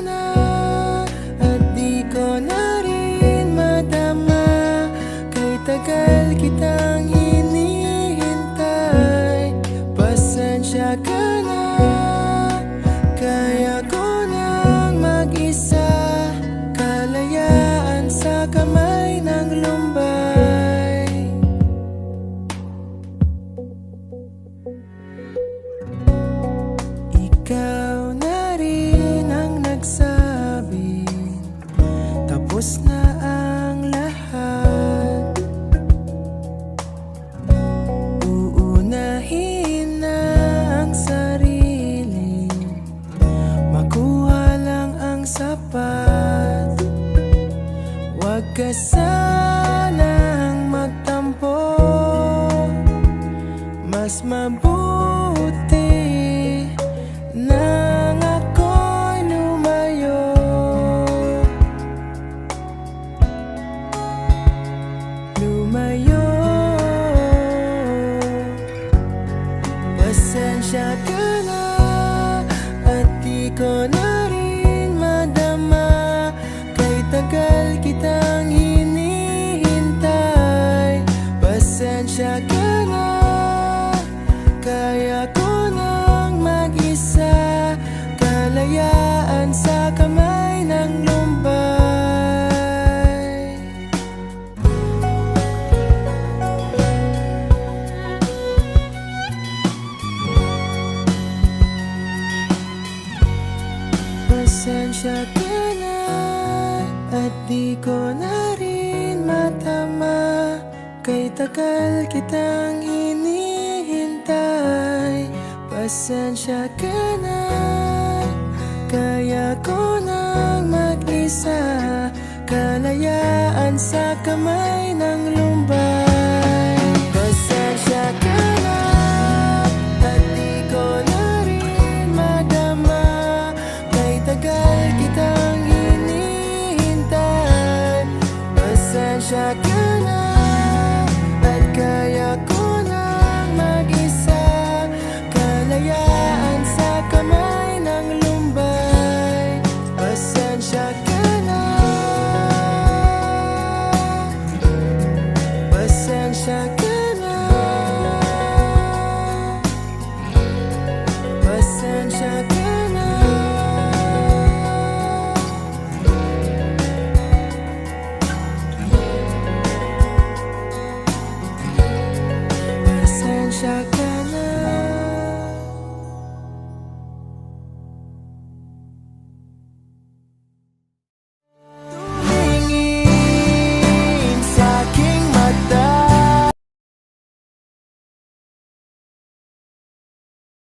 na at di ko na rin madama. Kay tagal kitang hinihintay, pasensya ka na. Kaya ko nang mag-isa, kalayaan sa kamay ng lumbay. Ikaw na rin ang nagsabing tapos na ang lahat. Uunahin na ang sarili, makuha lang ang sapat. Huwag ka sanang magtampo, mas mabuti nang ako'y lumayo. Lumayo. Pasensya ka na at di ko na rin madama. Kay tagal kitang hinihintay, pasensya ka na. Kaya ko nang mag-isa, kalayaan sa kamay ng lumbay. Pasensya ka na at di ko na rin matama. Kay tagal kitang hinihintay, pasensya ka na. Kaya ko nang mag-isa, kalayaan sa kamay